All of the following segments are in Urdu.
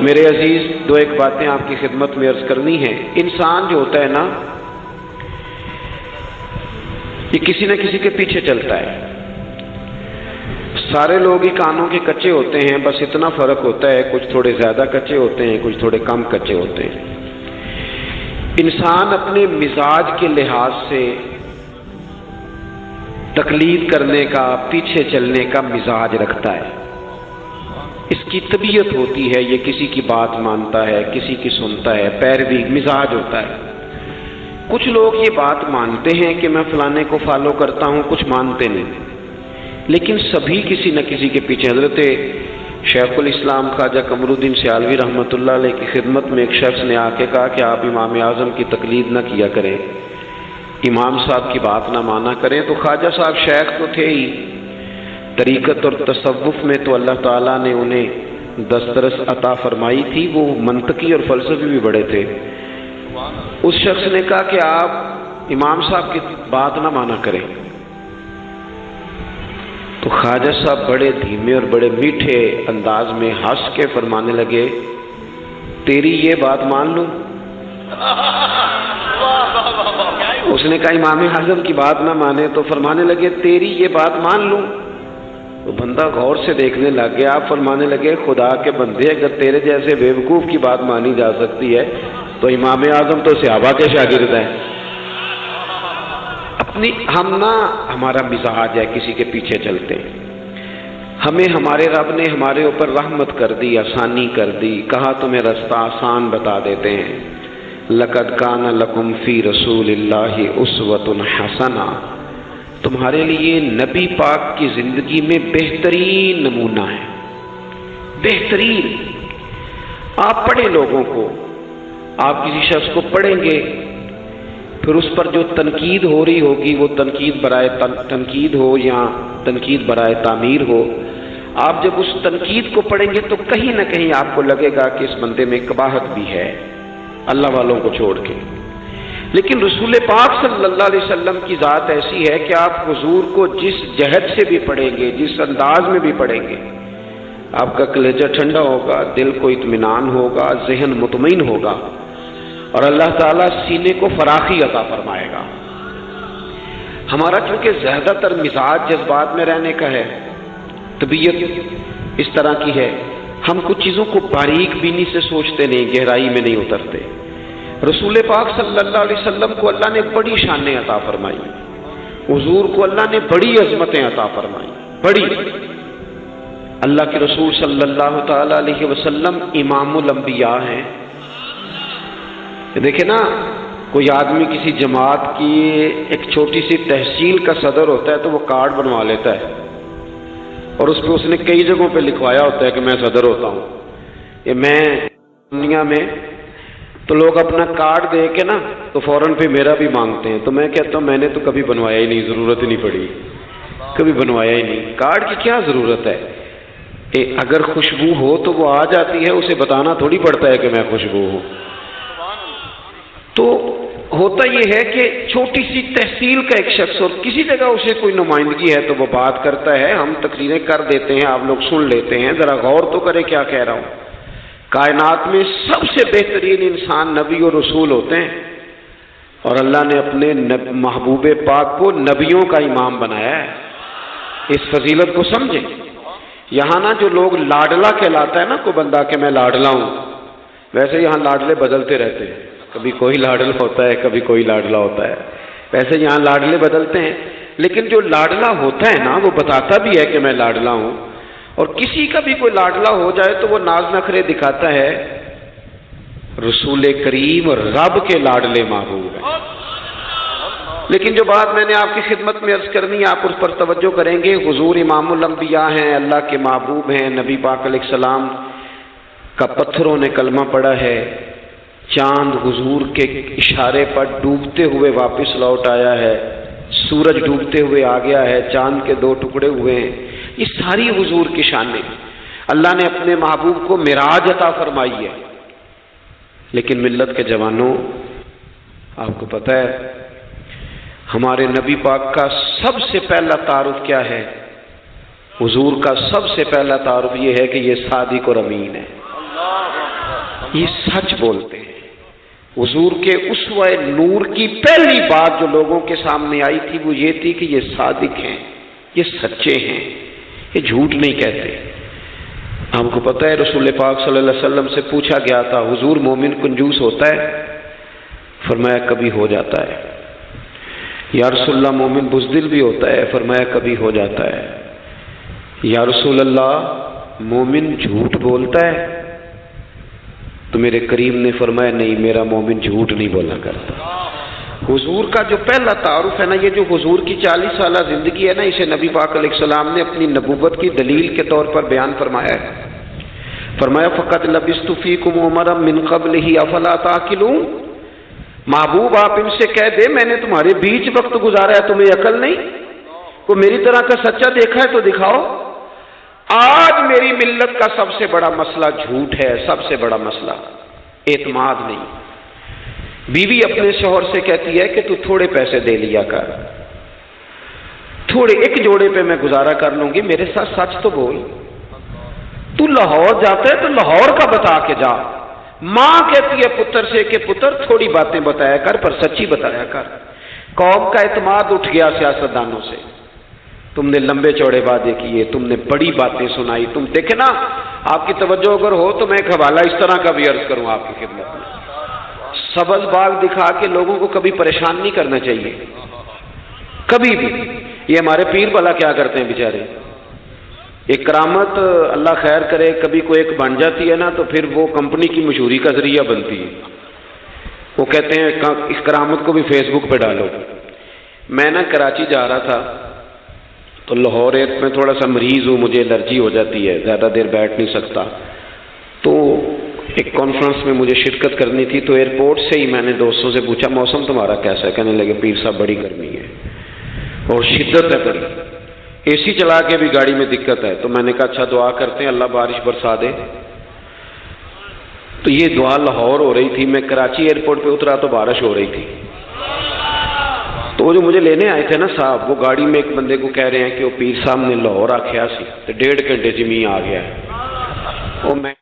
میرے عزیز دو ایک باتیں آپ کی خدمت میں عرض کرنی ہے۔ انسان جو ہوتا ہے نا یہ کسی نہ کسی کے پیچھے چلتا ہے۔ سارے لوگ ہی کانوں کے کچے ہوتے ہیں، بس اتنا فرق ہوتا ہے کچھ تھوڑے زیادہ کچے ہوتے ہیں، کچھ تھوڑے کم کچے ہوتے ہیں۔ انسان اپنے مزاج کے لحاظ سے تقلید کرنے کا، پیچھے چلنے کا مزاج رکھتا ہے، اس کی طبیعت ہوتی ہے، یہ کسی کی بات مانتا ہے، کسی کی سنتا ہے، پیروی مزاج ہوتا ہے۔ کچھ لوگ یہ بات مانتے ہیں کہ میں فلانے کو فالو کرتا ہوں، کچھ مانتے نہیں، لیکن سبھی کسی نہ کسی کے پیچھے۔ حضرت شیخ الاسلام خواجہ قمر الدین سیالوی رحمۃ اللہ علیہ کی خدمت میں ایک شخص نے آ کے کہا کہ آپ امام اعظم کی تقلید نہ کیا کریں، امام صاحب کی بات نہ مانا کریں۔ تو خواجہ صاحب شیخ تو تھے ہی، طریقت اور تصوف میں تو اللہ تعالیٰ نے انہیں دسترس عطا فرمائی تھی، وہ منطقی اور فلسفی بھی بڑے تھے۔ اس شخص نے کہا کہ آپ امام صاحب کی بات نہ مانا کریں۔ تو خواجہ صاحب بڑے دھیمے اور بڑے میٹھے انداز میں ہنس کے فرمانے لگے، تیری یہ بات مان لوں؟ اس نے کہا امام اعظم کی بات نہ مانے، تو فرمانے لگے تیری یہ بات مان لوں؟ تو بندہ غور سے دیکھنے لگ گیا، آپ فرمانے لگے خدا کے بندے، اگر تیرے جیسے بیوقوف کی بات مانی جا سکتی ہے تو امام اعظم تو صحابہ کے شاگرد ہیں۔ ہمارا مزاج ہے، کسی کے پیچھے چلتے ہیں۔ ہمیں ہمارے رب نے ہمارے اوپر رحمت کر دی، آسانی کر دی، کہا تمہیں رستہ آسان بتا دیتے ہیں۔ لقد کان لکم فی رسول اللہ اسوۃ حسنہ، تمہارے لیے نبی پاک کی زندگی میں بہترین نمونہ ہے، بہترین۔ آپ پڑھیں لوگوں کو، آپ کسی شخص کو پڑھیں گے، پھر اس پر جو تنقید ہو رہی ہوگی وہ تنقید برائے تنقید ہو یا تنقید برائے تعمیر ہو، آپ جب اس تنقید کو پڑھیں گے تو کہیں نہ کہیں آپ کو لگے گا کہ اس بندے میں قباحت بھی ہے، اللہ والوں کو چھوڑ کے۔ لیکن رسول پاک صلی اللہ علیہ وسلم کی ذات ایسی ہے کہ آپ حضور کو جس جہت سے بھی پڑھیں گے، جس انداز میں بھی پڑھیں گے، آپ کا کلیجہ ٹھنڈا ہوگا، دل کو اطمینان ہوگا، ذہن مطمئن ہوگا، اور اللہ تعالیٰ سینے کو فراخی عطا فرمائے گا۔ ہمارا چونکہ زیادہ تر مزاج جذبات میں رہنے کا ہے، طبیعت اس طرح کی ہے، ہم کچھ چیزوں کو باریک بینی سے سوچتے نہیں، گہرائی میں نہیں اترتے۔ رسول پاک صلی اللہ علیہ وسلم کو اللہ نے بڑی شانیں عطا فرمائی، حضور کو اللہ نے بڑی عظمتیں عطا فرمائی، بڑی۔ اللہ کے رسول صلی اللہ تعالی علیہ وسلم امام الانبیاء ہیں۔ دیکھیں نا، کوئی آدمی کسی جماعت کی ایک چھوٹی سی تحصیل کا صدر ہوتا ہے تو وہ کارڈ بنوا لیتا ہے، اور اس پہ اس نے کئی جگہوں پہ لکھوایا ہوتا ہے کہ میں صدر ہوتا ہوں، یہ میں دنیا میں، تو لوگ اپنا کارڈ دے کے نا تو فوراً پہ میرا بھی مانگتے ہیں۔ تو میں کہتا ہوں میں نے تو کبھی بنوایا ہی نہیں، ضرورت ہی نہیں پڑی، کبھی بنوایا ہی نہیں، کارڈ کی کیا ضرورت ہے؟ اگر خوشبو ہو تو وہ آ جاتی ہے، اسے بتانا تھوڑی پڑتا ہے کہ میں خوشبو ہوں۔ تو ہوتا یہ ہے کہ چھوٹی سی تحصیل کا ایک شخص اور کسی جگہ اسے کوئی نمائندگی ہے تو وہ بات کرتا ہے، ہم تقریریں کر دیتے ہیں، آپ لوگ سن لیتے ہیں، ذرا غور تو کریں کیا کہہ رہا ہوں۔ کائنات میں سب سے بہترین انسان نبی اور رسول ہوتے ہیں، اور اللہ نے اپنے محبوب پاک کو نبیوں کا امام بنایا ہے۔ اس فضیلت کو سمجھیں۔ یہاں نا جو لوگ لاڈلا کہلاتا ہے نا کوئی بندہ کہ میں لاڈلا ہوں، ویسے یہاں لاڈلے بدلتے رہتے ہیں، کبھی کوئی لاڈلا ہوتا ہے، کبھی کوئی لاڈلا ہوتا ہے، ویسے یہاں لاڈلے بدلتے ہیں، لیکن جو لاڈلا ہوتا ہے نا وہ بتاتا بھی ہے کہ میں لاڈلا ہوں، اور کسی کا بھی کوئی لاڈلا ہو جائے تو وہ ناز نخرے دکھاتا ہے۔ رسول کریم اور رب کے لاڈلے محبوب ہیں۔ لیکن جو بات میں نے آپ کی خدمت میں عرض کرنی ہے، آپ اس پر توجہ کریں گے۔ حضور امام الانبیاء ہیں، اللہ کے محبوب ہیں، نبی پاک علیہ السلام کا پتھروں نے کلمہ پڑھا ہے، چاند حضور کے اشارے پر ڈوبتے ہوئے واپس لوٹ آیا ہے، سورج ڈوبتے ہوئے آ گیا ہے، چاند کے 2 ٹکڑے ہوئے ہیں، یہ ساری حضور کی شانیں۔ اللہ نے اپنے محبوب کو معراج عطا فرمائی ہے۔ لیکن ملت کے جوانوں، آپ کو پتہ ہے ہمارے نبی پاک کا سب سے پہلا تعارف کیا ہے؟ حضور کا سب سے پہلا تعارف یہ ہے کہ یہ صادق اور امین ہے۔ یہ سچ بولتے ہیں۔ حضور کے اسوہ نور کی پہلی بات جو لوگوں کے سامنے آئی تھی وہ یہ تھی کہ یہ صادق ہیں، یہ سچے ہیں، یہ جھوٹ نہیں کہتے۔ ہم کو پتہ ہے رسول پاک صلی اللہ علیہ وسلم سے پوچھا گیا تھا حضور مومن کنجوس ہوتا ہے؟ فرمایا کبھی ہو جاتا ہے۔ یا رسول اللہ مومن بزدل بھی ہوتا ہے؟ فرمایا کبھی ہو جاتا ہے۔ یا رسول اللہ مومن جھوٹ بولتا ہے؟ تو میرے کریم نے فرمایا نہیں، میرا مومن جھوٹ نہیں بولا کرتا۔ حضور کا جو پہلا تعارف ہے نا، یہ جو حضور کی 40 سالہ زندگی ہے نا، اسے نبی پاک علیہ السلام نے اپنی نبوت کی دلیل کے طور پر بیان فرمایا ہے۔ فرمایا فقط لبثت فیکم عمرا من قبلہ افلا تعقلون۔ محبوب آپ ان سے کہہ دے میں نے تمہارے بیچ وقت گزارا ہے، تمہیں عقل نہیں؟ کوئی میری طرح کا سچا دیکھا ہے تو دکھاؤ۔ آج میری ملت کا سب سے بڑا مسئلہ جھوٹ ہے، سب سے بڑا مسئلہ اعتماد نہیں۔ بیوی اپنے شوہر سے کہتی ہے کہ تو تھوڑے پیسے دے لیا کر، تھوڑے ایک جوڑے پہ میں گزارا کر لوں گی، میرے ساتھ سچ تو بول۔ تو لاہور جاتا ہے تو لاہور کا بتا کے جا۔ ماں کہتی ہے پتر سے کہ پتر تھوڑی باتیں بتایا کر پر سچی بتایا کر۔ قوم کا اعتماد اٹھ گیا سیاستدانوں سے۔ تم نے لمبے چوڑے وعدے کیے، تم نے بڑی باتیں سنائی۔ تم دیکھے نا، آپ کی توجہ اگر ہو تو میں ایک حوالہ اس طرح کا بھی عرض کروں آپ کی خدمت میں۔ سبز باغ دکھا کے لوگوں کو کبھی پریشان نہیں کرنا چاہیے، کبھی بھی۔ یہ ہمارے پیر بلا کیا کرتے ہیں بیچارے، ایک کرامت اللہ خیر کرے کبھی کوئی ایک بن جاتی ہے نا تو پھر وہ کمپنی کی مشہوری کا ذریعہ بنتی ہے۔ وہ کہتے ہیں اس کرامت کو بھی فیس بک پہ ڈالو۔ میں نا کراچی جا رہا تھا تو لاہور میں تھوڑا سا مریض ہوں، مجھے الرجی ہو جاتی ہے، زیادہ دیر بیٹھ نہیں سکتا، تو ایک کانفرنس میں مجھے شرکت کرنی تھی۔ تو ایئرپورٹ سے ہی میں نے دوستوں سے پوچھا موسم تمہارا کیسا ہے؟ کہنے لگے پیر صاحب بڑی گرمی ہے اور شدت ہے بڑی، اے سی چلا کے بھی گاڑی میں دقت ہے۔ تو میں نے کہا اچھا دعا کرتے ہیں اللہ بارش برسا دے۔ تو یہ دعا لاہور ہو رہی تھی، میں کراچی ایئرپورٹ پہ اترا تو بارش ہو رہی تھی۔ تو وہ جو مجھے لینے آئے تھے نا صاحب، وہ گاڑی میں ایک بندے کو کہہ رہے ہیں کہ وہ پیر صاحب نے لاہور آخیا سی تو 1.5 گھنٹے جمی آ گیا ہے۔ وہ میں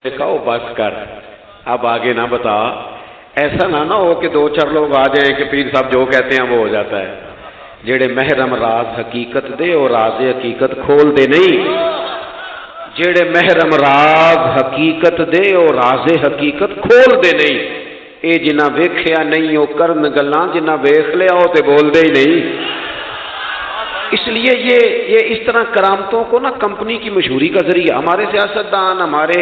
دیکھا وہ بس کر، اب آگے نہ بتا، ایسا نہ ہو کہ 2-4 لوگ آ جائیں کہ پیر صاحب جو کہتے ہیں وہ ہو جاتا ہے۔ جڑے محرم راز حقیقت دے اور راز حقیقت کھول دے نہیں، جڑے محرم راز حقیقت دے اور راز حقیقت کھول دے نہیں، اے جنہ ویکھیا نہیں وہ کرن گلاں، جنہ ویکھ لیا وہ تے بول دے ہی نہیں۔ اس لیے یہ اس طرح کرامتوں کو نا کمپنی کی مشہوری کا ذریعہ، ہمارے سیاستدان ہمارے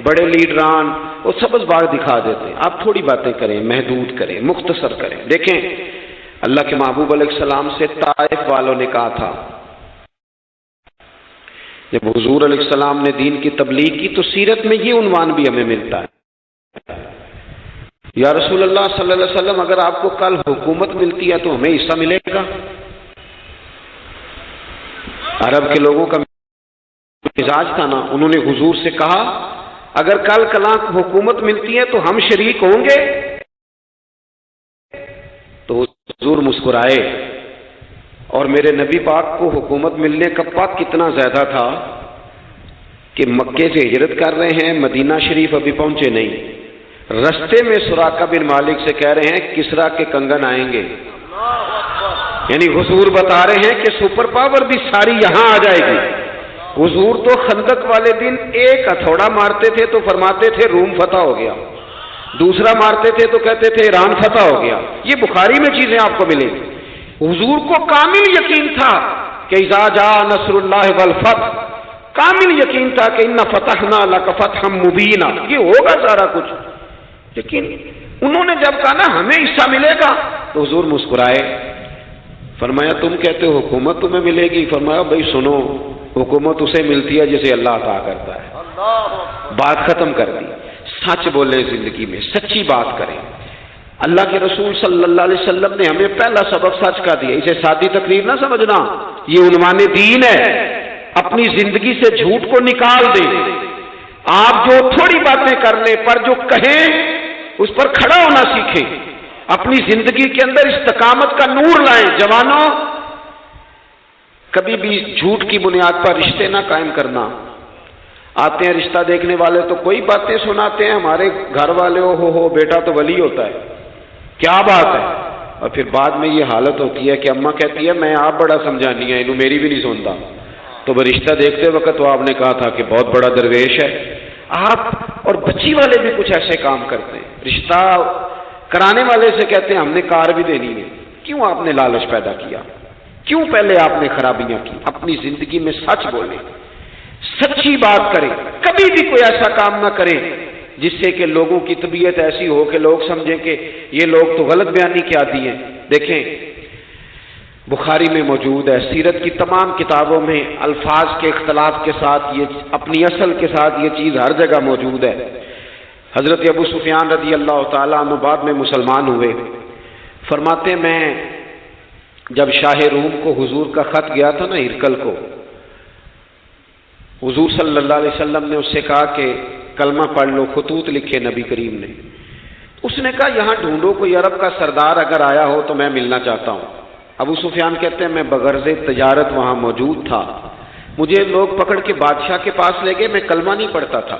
بڑے لیڈران وہ سبز باغ دکھا دیتے ہیں۔ آپ تھوڑی باتیں کریں، محدود کریں، مختصر کریں۔ دیکھیں اللہ کے محبوب علیہ السلام سے طائف والوں نے کہا تھا، جب حضور علیہ السلام نے دین کی تبلیغ کی تو سیرت میں یہ عنوان بھی ہمیں ملتا ہے، یا رسول اللہ صلی اللہ علیہ وسلم اگر آپ کو کل حکومت ملتی ہے تو ہمیں حصہ ملے گا؟ عرب کے لوگوں کا مزاج تھا نا، انہوں نے حضور سے کہا اگر کل کلاں حکومت ملتی ہے تو ہم شریک ہوں گے؟ تو حضور مسکرائے، اور میرے نبی پاک کو حکومت ملنے کا پاک کتنا زیادہ تھا کہ مکے سے ہجرت کر رہے ہیں، مدینہ شریف ابھی پہنچے نہیں، رستے میں سراقہ بن مالک سے کہہ رہے ہیں کسرا کے کنگن آئیں گے، یعنی حضور بتا رہے ہیں کہ سپر پاور بھی ساری یہاں آ جائے گی۔ حضور تو خندق والے دن ایک ہتھوڑا مارتے تھے تو فرماتے تھے روم فتح ہو گیا، دوسرا مارتے تھے تو کہتے تھے ایران فتح ہو گیا۔ یہ بخاری میں چیزیں آپ کو ملیں گی۔ حضور کو کامل یقین تھا کہ اذا جاء نصر اللہ والفتح، کامل یقین تھا کہ ان فتحنا لک فتحا مبینا، یہ ہوگا سارا کچھ۔ لیکن انہوں نے جب کہا نا ہمیں حصہ ملے گا تو حضور مسکرائے، فرمایا تم کہتے ہو حکومت تمہیں ملے گی؟ فرمایا بھائی سنو، حکومت اسے ملتی ہے جسے اللہ عطا کرتا ہے۔ بات ختم کر دی۔ سچ بولے زندگی میں، سچی بات کریں۔ اللہ کے رسول صلی اللہ علیہ وسلم نے ہمیں پہلا سبق سچ کا دیا، اسے سادی تقریر نہ سمجھنا، یہ عنوان دین ہے۔ اپنی زندگی سے جھوٹ کو نکال دیں۔ آپ جو تھوڑی باتیں کر لیں پر جو کہیں اس پر کھڑا ہونا سیکھیں۔ اپنی زندگی کے اندر استقامت کا نور لائیں۔ جوانوں، کبھی بھی جھوٹ کی بنیاد پر رشتے نہ قائم کرنا۔ آتے ہیں رشتہ دیکھنے والے تو کوئی باتیں سناتے ہیں، ہمارے گھر والے ہو بیٹا تو ولی ہوتا ہے، کیا بات ہے، اور پھر بعد میں یہ حالت ہوتی ہے کہ اماں کہتی ہے میں آپ بڑا سمجھانی ہے، انہوں میری بھی نہیں سنتا۔ تو وہ رشتہ دیکھتے وقت تو آپ نے کہا تھا کہ بہت بڑا درویش ہے۔ آپ اور بچی والے بھی کچھ ایسے کام کرتے ہیں، رشتہ کرانے والے سے کہتے ہیں ہم نے کار بھی دینی ہے۔ کیوں آپ نے لالچ پیدا کیا؟ کیوں پہلے آپ نے خرابیاں کی؟ اپنی زندگی میں سچ بولیں، سچی بات کریں، کبھی بھی کوئی ایسا کام نہ کریں جس سے کہ لوگوں کی طبیعت ایسی ہو کہ لوگ سمجھیں کہ یہ لوگ تو غلط بیانی کے عادی ہیں۔ دیکھیں بخاری میں موجود ہے، سیرت کی تمام کتابوں میں الفاظ کے اختلاف کے ساتھ یہ اپنی اصل کے ساتھ یہ چیز ہر جگہ موجود ہے۔ حضرت ابو سفیان رضی اللہ تعالیٰ عنہ بعد میں مسلمان ہوئے، فرماتے میں جب شاہ روم کو حضور کا خط گیا تھا نا ہرکل کو، حضور صلی اللہ علیہ وسلم نے اس سے کہا کہ کلمہ پڑھ لو، خطوط لکھے نبی کریم نے۔ اس نے کہا یہاں ڈھونڈو کوئی عرب کا سردار اگر آیا ہو تو میں ملنا چاہتا ہوں۔ ابو سفیان کہتے ہیں میں بغرض تجارت وہاں موجود تھا، مجھے لوگ پکڑ کے بادشاہ کے پاس لے گئے، میں کلمہ نہیں پڑھتا تھا،